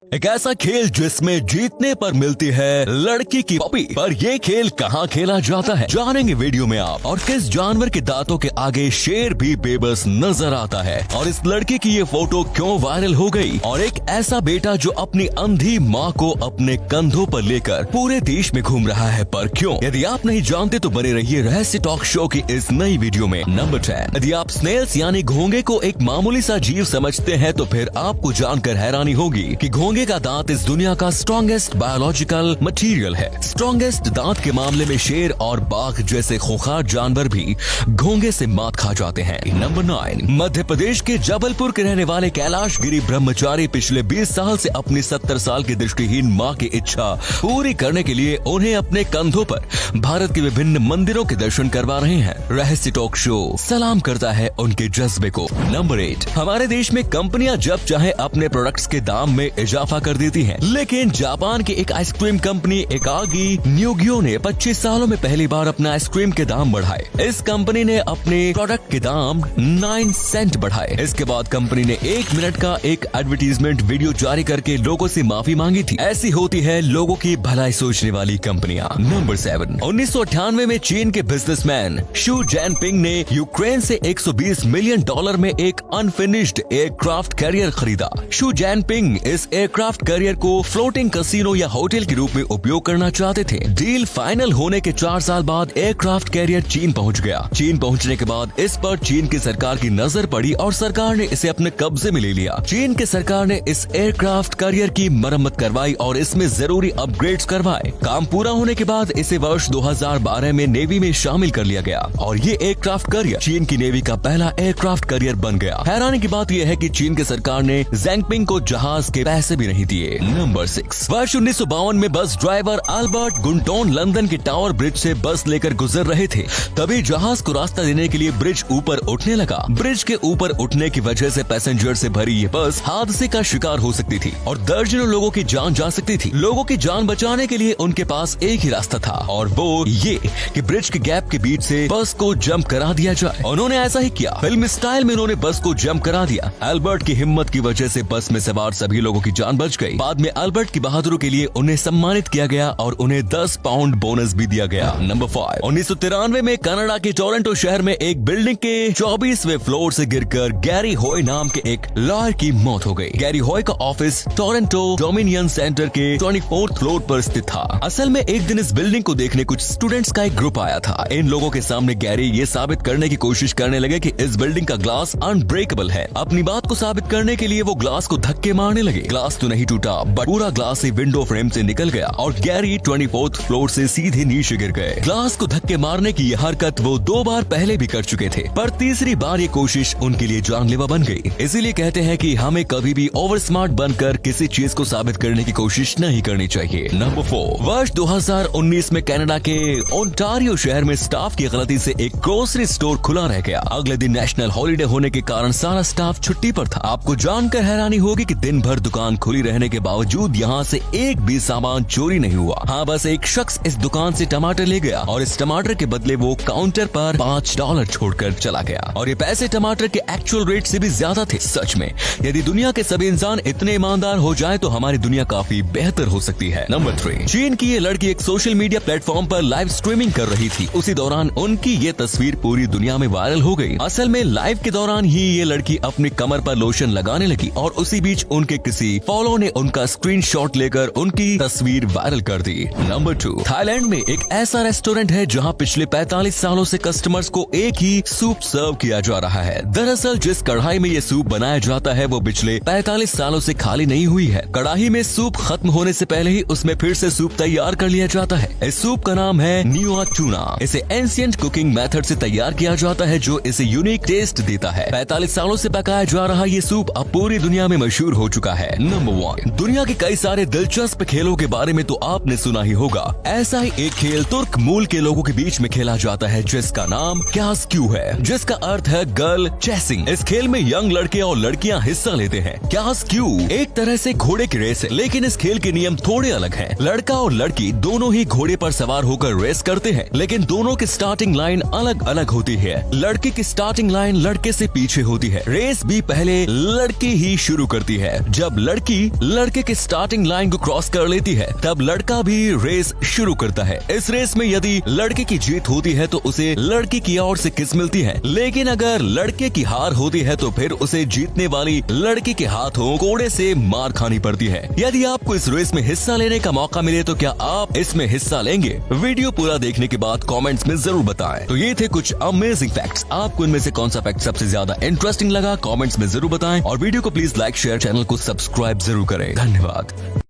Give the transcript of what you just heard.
एक ऐसा खेल जिसमें जीतने पर मिलती है लड़की की पपी, पर ये खेल कहाँ खेला जाता है जानेंगे वीडियो में आप। और किस जानवर के दांतों के आगे शेर भी बेबस नजर आता है, और इस लड़की की ये फोटो क्यों वायरल हो गई। और एक ऐसा बेटा जो अपनी अंधी माँ को अपने कंधों पर लेकर पूरे देश में घूम रहा है, पर क्यों। यदि आप नहीं जानते तो बने रहिए रहस्य टॉक शो की इस नई वीडियो में। नंबर 10, यदि आप स्नेल्स यानी घोंगे को एक मामूली सा जीव समझते हैं तो फिर आपको जानकर हैरानी होगी कि घोंगे का दांत इस दुनिया का स्ट्रॉन्गेस्ट बायोलॉजिकल मटेरियल है। स्ट्रॉन्गेस्ट दांत के मामले में शेर और बाघ जैसे खूंखार जानवर भी घोंगे से मात खा जाते हैं। नंबर 9, मध्य प्रदेश के जबलपुर के रहने वाले कैलाश गिरी ब्रह्मचारी पिछले 20 साल से अपनी 70 साल की दृष्टिहीन मां की इच्छा पूरी करने के लिए उन्हें अपने कंधों पर भारत के विभिन्न मंदिरों के दर्शन करवा रहे हैं। रहस्य टॉक शो सलाम करता है उनके जज्बे को। नंबर 8, हमारे देश में कंपनियां जब चाहे अपने प्रोडक्ट्स के दाम में इजाफा कर देती हैं, लेकिन जापान की एक आइसक्रीम कंपनी एकागी न्यूगियो ने 25 सालों में पहली बार अपना आइसक्रीम के दाम बढ़ाए। इस कंपनी ने अपने प्रोडक्ट के दाम 9 सेंट बढ़ाए। इसके बाद कंपनी ने 1 मिनट का एक एडवर्टीजमेंट वीडियो जारी करके लोगों से माफी मांगी थी। ऐसी होती है लोगों की भलाई सोचने वाली कंपनियां। नंबर 7, 1998 में चीन के बिजनेसमैन शू जैनपिंग ने यूक्रेन से $120 मिलियन में एक अनफिनिश्ड एयरक्राफ्ट कैरियर खरीदा। शू जैनपिंग इस एयरक्राफ्ट कैरियर को फ्लोटिंग कैसीनो या होटल के रूप में उपयोग करना चाहते थे। डील फाइनल होने के 4 साल बाद एयरक्राफ्ट कैरियर चीन पहुंच गया। चीन पहुंचने के बाद इस पर चीन की सरकार की नजर पड़ी और सरकार ने इसे अपने कब्जे में ले लिया। चीन की सरकार ने इस एयरक्राफ्ट कैरियर की मरम्मत करवाई और इसमें जरूरी अपग्रेड्स करवाए। काम पूरा होने के बाद इसे वर्ष 2012 में नेवी में शामिल कर लिया गया और ये एयरक्राफ्ट कैरियर चीन की नेवी का पहला एयरक्राफ्ट कैरियर बन गया। हैरानी की बात यह है कि चीन की सरकार ने जैंगपिंग को जहाज के पैसे भी नहीं दिए। नंबर 6, वर्ष 1952 में बस ड्राइवर अल्बर्ट गुंटोन लंदन के टावर ब्रिज से बस लेकर गुजर रहे थे, तभी जहाज को रास्ता देने के लिए ब्रिज ऊपर उठने लगा। ब्रिज के ऊपर उठने की वजह से पैसेंजर से भरी ये बस हादसे का शिकार हो सकती थी और दर्जनों लोगों की जान जा सकती थी। लोगों की जान बचाने के लिए उनके पास एक ही रास्ता था और वो ये कि ब्रिज के गैप के बीच से बस को जंप करा दिया जाए। उन्होंने ऐसा ही किया। फिल्म स्टाइल में उन्होंने बस को जंप करा दिया। अल्बर्ट की हिम्मत की वजह से बस में सवार सभी लोगों की जान बच गई। बाद में अल्बर्ट की बहादुरी के लिए उन्हें सम्मानित किया गया और उन्हें 10 पाउंड बोनस भी दिया गया। नंबर 5, 1993 में कनाडा के टोरंटो शहर में एक बिल्डिंग के 24वें फ्लोर से गिरकर गैरी हॉय नाम के एक लॉयर की मौत हो गई। गैरी हॉय का ऑफिस टोरंटो डोमिनियन सेंटर के 24th फ्लोर पर स्थित था। असल में एक दिन इस बिल्डिंग को देखने कुछ स्टूडेंट्स का एक ग्रुप आया था। इन लोगों के सामने गैरी ये साबित करने की कोशिश करने लगे कि इस बिल्डिंग का ग्लास अनब्रेकेबल है। अपनी बात को साबित करने के लिए वो ग्लास को धक्के मारने लगे। ग्लास तो नहीं टूटा बट पूरा ग्लास ही विंडो फ्रेम से निकल गया और गैरी 24th फ्लोर से सीधे नीचे गिर गए। ग्लास को धक्के मारने की यह हरकत वो 2 बार पहले भी कर चुके थे, पर तीसरी बार ये कोशिश उनके लिए जानलेवा बन गई। इसीलिए कहते हैं कि हमें कभी भी ओवर स्मार्ट बनकर किसी चीज को साबित करने की कोशिश नहीं करनी चाहिए। नंबर 4, वर्ष 2019 में कनाडा के ओंटारियो शहर में स्टाफ की गलती से एक ग्रोसरी स्टोर खुला रह गया। अगले दिन नेशनल हॉलिडे होने के कारण सारा स्टाफ छुट्टी पर था। आपको जानकर हैरानी होगी कि दिन भर दुकान खुली रहने के बावजूद यहाँ से एक भी सामान चोरी नहीं हुआ। हाँ, बस एक शख्स इस दुकान से टमाटर ले गया और इस टमाटर के बदले वो काउंटर पर $5 छोड़कर चला गया और ये पैसे टमाटर के एक्चुअल रेट से भी ज्यादा थे। सच में यदि दुनिया के सभी इंसान इतने ईमानदार हो जाए तो हमारी दुनिया काफी बेहतर हो सकती है। नंबर 3, चीन की ये लड़की एक सोशल मीडिया प्लेटफॉर्म पर लाइव स्ट्रीमिंग कर रही थी। उसी दौरान उनकी ये तस्वीर पूरी दुनिया में वायरल हो गई। असल में लाइव के दौरान ही ये लड़की अपनी कमर पर लोशन लगाने लगी और उसी बीच उनके किसी फॉलो ने उनका स्क्रीनशॉट लेकर उनकी तस्वीर वायरल कर दी। नंबर 2, थाईलैंड में एक ऐसा रेस्टोरेंट है जहां पिछले 45 सालों से कस्टमर्स को एक ही सूप सर्व किया जा रहा है। दरअसल जिस कढ़ाई में ये सूप बनाया जाता है वो पिछले 45 सालों से खाली नहीं हुई है। कढ़ाई में सूप खत्म होने से पहले ही उसमें फिर से सूप तैयार कर लिया जाता है। इस सूप का नाम है न्यूआ चूना। इसे एंशिएंट कुकिंग मेथड से तैयार किया जाता है जो इसे यूनिक टेस्ट देता है। 45 सालों से पकाया जा रहा ये सूप अब पूरी दुनिया में मशहूर हो चुका है। नंबर 1, दुनिया के कई सारे दिलचस्प खेलों के बारे में तो आपने सुना ही होगा। ऐसा ही एक खेल तुर्क मूल के लोगों के बीच में खेला जाता है जिसका नाम क्यासक्यू है, जिसका अर्थ है गर्ल चेसिंग। इस खेल में यंग लड़के और लड़कियां हिस्सा लेते हैं। क्यासक्यू एक तरह से घोड़े की रेस है, लेकिन इस खेल के नियम थोड़े अलग हैं। लड़का और लड़की दोनों ही घोड़े पर सवार होकर रेस करते हैं, लेकिन दोनों की स्टार्टिंग लाइन अलग अलग होती है। लड़की की स्टार्टिंग लाइन लड़के से पीछे होती है। रेस भी पहले लड़की ही शुरू करती है। जब लड़की लड़की लड़के के स्टार्टिंग लाइन को क्रॉस कर लेती है तब लड़का भी रेस शुरू करता है। इस रेस में यदि लड़के की जीत होती है तो उसे लड़की की ओर से किस मिलती है, लेकिन अगर लड़के की हार होती है तो फिर उसे जीतने वाली लड़की के हाथों कोड़े से मार खानी पड़ती है। यदि आपको इस रेस में हिस्सा लेने का मौका मिले तो क्या आप इसमें हिस्सा लेंगे? वीडियो पूरा देखने के बाद कमेंट्स में जरूर बताएं। तो ये थे कुछ अमेजिंग फैक्ट्स। आपको इनमें से कौन सा फैक्ट सबसे ज्यादा इंटरेस्टिंग लगा कमेंट्स में जरूर बताएं और वीडियो को प्लीज लाइक शेयर, चैनल को सब्सक्राइब जरूर करें। धन्यवाद।